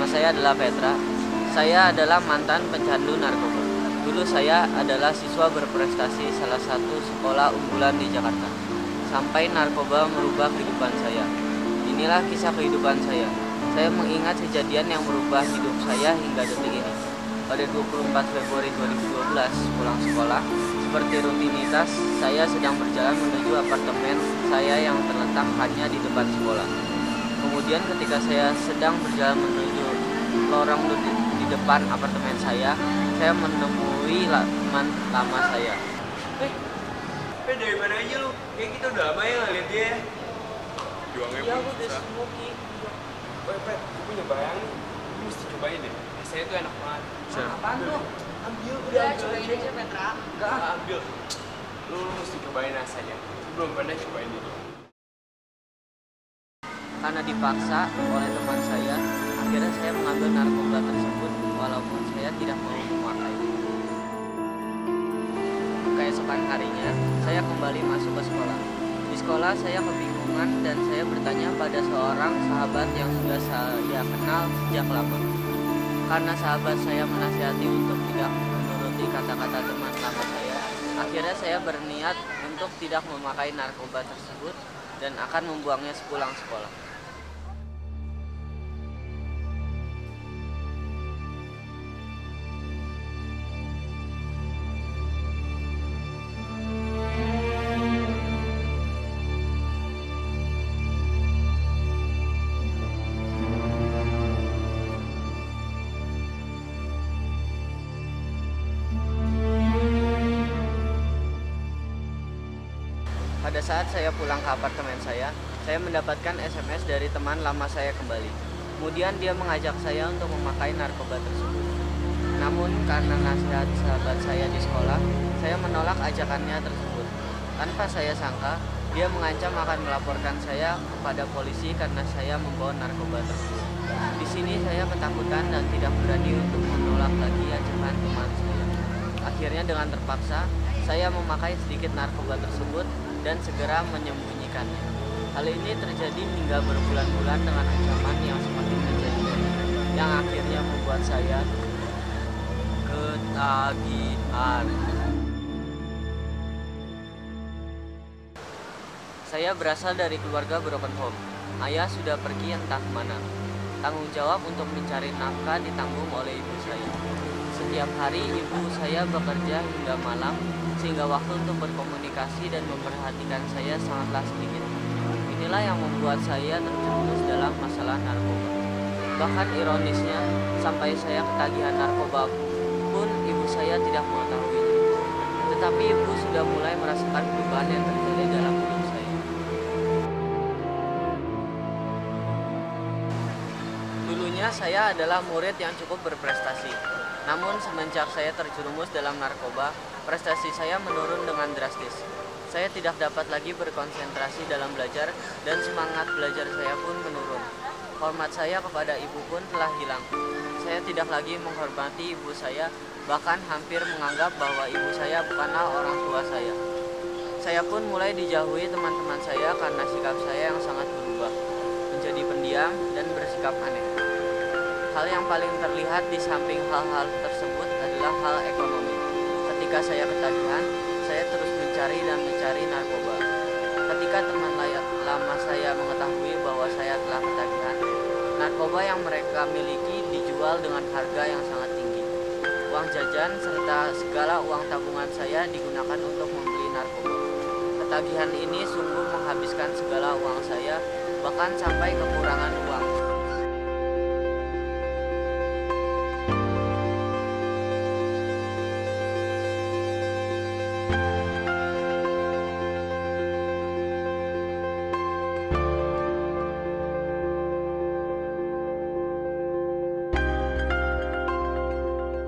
saya adalah Petra. Saya adalah mantan pecandu narkoba. Dulu saya adalah siswa berprestasi salah satu sekolah unggulan di Jakarta. Sampai narkoba merubah kehidupan saya. Inilah kisah kehidupan saya. Saya mengingat kejadian yang merubah hidup saya hingga detik ini. Pada 24 Februari 2012, pulang sekolah, seperti rutinitas, saya sedang berjalan menuju apartemen saya yang terletak hanya di depan sekolah. Kemudian ketika saya sedang berjalan menuju lorong di depan apartemen saya menemui teman lama saya. Dari mana aja lu? Kayak kita udah lama ya nggak lihat dia. Juangnya Iya, belum udah susah. smoky. Pet, gue punya bayang nih. Lu mesti cobain deh. Rasanya tuh enak banget. Apaan tuh? Ambil, Udah ambil cobain aja Petra. Enggak, ambil. Lu mesti cobain rasanya. Lu belum pernah cobain ini. Karena dipaksa oleh teman saya, akhirnya saya mengambil narkoba tersebut walaupun saya tidak mau memakai. Keesokan harinya, saya kembali masuk ke sekolah. Di sekolah saya kebingungan dan saya bertanya pada seorang sahabat yang sudah saya kenal sejak lama. Karena sahabat saya menasihati untuk tidak menuruti kata-kata teman lama saya, akhirnya saya berniat untuk tidak memakai narkoba tersebut dan akan membuangnya sepulang sekolah. Pada saat saya pulang ke apartemen saya mendapatkan SMS dari teman lama saya kembali. Kemudian dia mengajak saya untuk memakai narkoba tersebut. Namun karena nasihat sahabat saya di sekolah, saya menolak ajakannya tersebut. Tanpa saya sangka, dia mengancam akan melaporkan saya kepada polisi karena saya membawa narkoba tersebut. Di sini saya ketakutan dan tidak berani untuk menolak lagi ajakan teman saya. Akhirnya dengan terpaksa, saya memakai sedikit narkoba tersebut dan segera menyembunyikannya. Hal ini terjadi hingga berbulan-bulan dengan ancaman yang semakin menjadikan, yang akhirnya membuat saya ketagihan. Saya berasal dari keluarga broken home. Ayah sudah pergi entah kemana. Tanggung jawab untuk mencari nafkah ditanggung oleh ibu saya. Setiap hari ibu saya bekerja hingga malam, sehingga waktu untuk berkomunikasi dan memperhatikan saya sangatlah sedikit. Inilah yang membuat saya terjerumus dalam masalah narkoba. Bahkan ironisnya, sampai saya ketagihan narkoba pun ibu saya tidak mengetahuinya. Tetapi ibu sudah mulai merasakan perubahan yang terjadi dalam hidup saya. Dulunya saya adalah murid yang cukup berprestasi. Namun semenjak saya terjerumus dalam narkoba, prestasi saya menurun dengan drastis. Saya tidak dapat lagi berkonsentrasi dalam belajar dan semangat belajar saya pun menurun. Hormat saya kepada ibu pun telah hilang. Saya tidak lagi menghormati ibu saya, bahkan hampir menganggap bahwa ibu saya bukanlah orang tua saya. Saya pun mulai dijauhi teman-teman saya karena sikap saya yang sangat berubah, menjadi pendiam dan bersikap aneh. Hal yang paling terlihat di samping hal-hal tersebut adalah hal ekonomi. Ketika saya ketagihan, saya terus mencari dan mencari narkoba. Ketika teman lama saya mengetahui bahwa saya telah ketagihan, narkoba yang mereka miliki dijual dengan harga yang sangat tinggi. Uang jajan serta segala uang tabungan saya digunakan untuk membeli narkoba. Ketagihan ini sungguh menghabiskan segala uang saya, bahkan sampai kekurangan uang.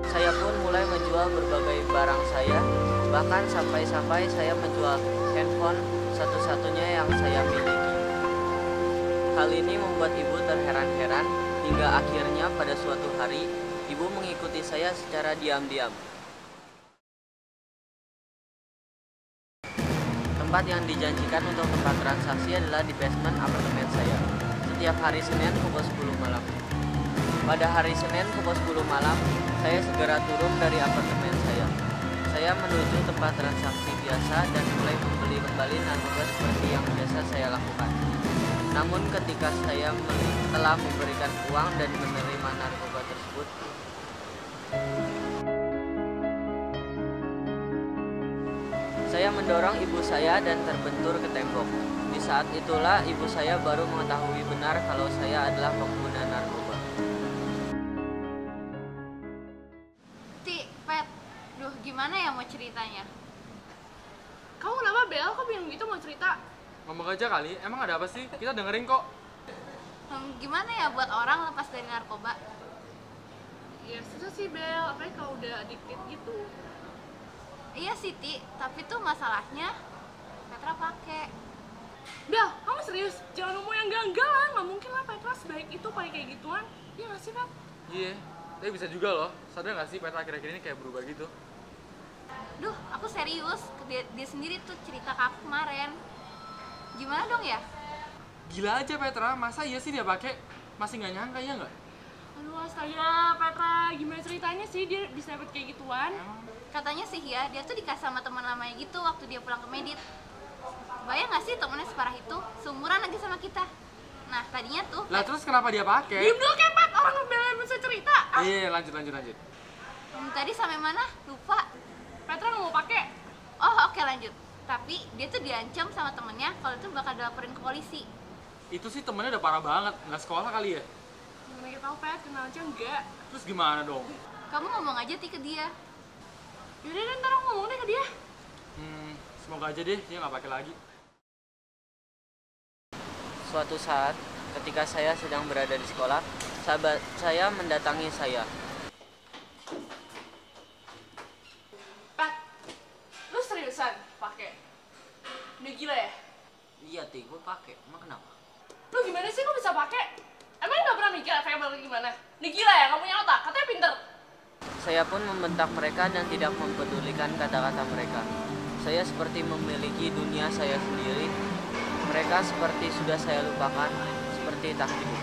Saya pun mulai menjual berbagai barang saya, bahkan sampai-sampai saya menjual handphone satu-satunya yang saya miliki. Hal ini membuat ibu terheran-heran hingga akhirnya pada suatu hari ibu mengikuti saya secara diam-diam. Tempat yang dijanjikan untuk tempat transaksi adalah di basement apartemen saya, setiap hari Senin pukul 10 malam. Pada hari Senin pukul 10 malam, saya segera turun dari apartemen saya. Saya menuju tempat transaksi biasa dan mulai membeli kembali narkoba seperti yang biasa saya lakukan. Namun ketika saya telah memberikan uang dan menerima narkoba tersebut, saya mendorong ibu saya dan terbentur ke tembok. Di saat itulah ibu saya baru mengetahui benar kalau saya adalah pengguna narkoba. Pet, duh gimana ya mau ceritanya? Kamu kenapa Bel? Kok bingung gitu mau cerita? Ngomong aja kali, emang ada apa sih? Kita dengerin kok. Gimana ya buat orang lepas dari narkoba? Ya susah sih Bel, apalagi kalau udah addicted gitu. Iya sih Ti, tapi tuh masalahnya Petra pakai. Bel, kamu serius? Jangan ngomong yang enggak-enggalan. Nggak mungkin lah Petra sebaik itu pakai kayak gituan. Iya nggak sih Pet? Iya, tapi bisa juga loh. Sadar nggak sih Petra akhir-akhir ini kayak berubah gitu? Duh, aku serius. Dia sendiri tuh cerita ke aku kemarin. Gimana dong ya? Gila aja Petra, masa iya sih dia pakai? Masih nggak nyangka ya nggak? Aduh astaga Petra, gimana ceritanya sih dia bisa dapet kayak gituan? Katanya sih ya, dia tuh dikasih sama teman lamanya gitu waktu dia pulang ke Medit. Bayang gak sih temennya separah itu? Seumuran lagi sama kita. Nah, tadinya tuh... Lah terus kenapa dia pakai? Diem dulu kayak Pet, orang ngebelain bisa cerita. Iya, lanjut. Tadi sampai mana? Lupa. Petra nggak mau pakai. Oh, oke lanjut. Tapi dia tuh diancam sama temennya kalau itu bakal dilaporin ke polisi. Itu sih temennya udah parah banget, nggak sekolah kali ya? Gimana kita tahu Pet, kenal aja enggak? Terus gimana dong? Kamu ngomong aja Ti ke dia. Yaudah deh, ntar aku ngomong deh ke dia. Semoga aja deh dia nggak pakai lagi. Suatu saat, ketika saya sedang berada di sekolah, sahabat saya mendatangi saya. Pet, lu seriusan pakai? Udah gila ya? Iya, Ti, gue pakai. Emang kenapa? Lu gimana sih kok bisa pakai? Emang nggak pernah mikir efeknya bakal gimana? Nih gila ya, kamu punya otak, katanya pinter. Saya pun membentak mereka dan tidak mempedulikan kata-kata mereka. Saya seperti memiliki dunia saya sendiri. Mereka seperti sudah saya lupakan, seperti tak hidup.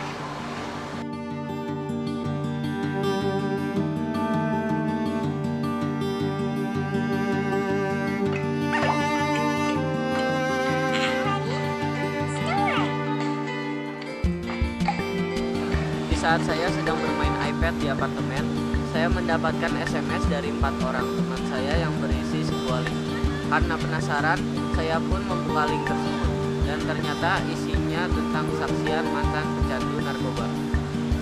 Di saat saya sedang bermain iPad di apartemen, saya mendapatkan SMS dari 4 orang teman saya yang berisi sebuah link. Karena penasaran, saya pun membuka link tersebut. Dan ternyata isinya tentang kesaksian mantan pecandu narkoba.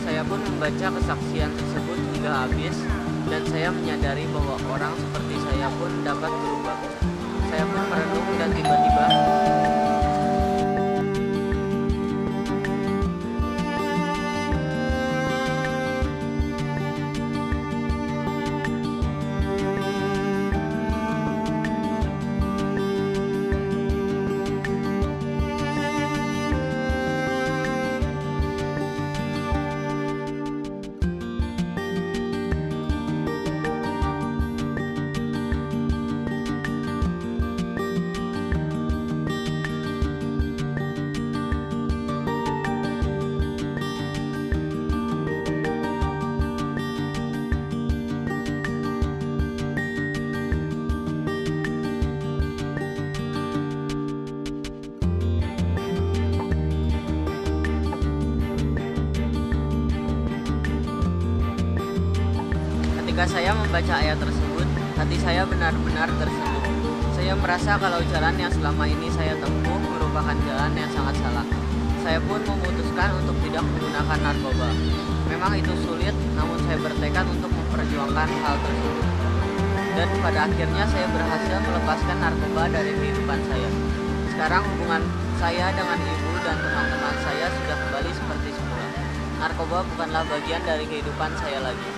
Saya pun membaca kesaksian tersebut hingga habis, dan saya menyadari bahwa orang seperti saya pun dapat berubah. Saya pun merenung dan tiba-tiba ketika saya membaca ayat tersebut, hati saya benar-benar tersentuh. Saya merasa kalau jalan yang selama ini saya tempuh merupakan jalan yang sangat salah. Saya pun memutuskan untuk tidak menggunakan narkoba. Memang itu sulit, namun saya bertekad untuk memperjuangkan hal tersebut. Dan pada akhirnya saya berhasil melepaskan narkoba dari kehidupan saya. Sekarang hubungan saya dengan ibu dan teman-teman saya sudah kembali seperti semula. Narkoba bukanlah bagian dari kehidupan saya lagi.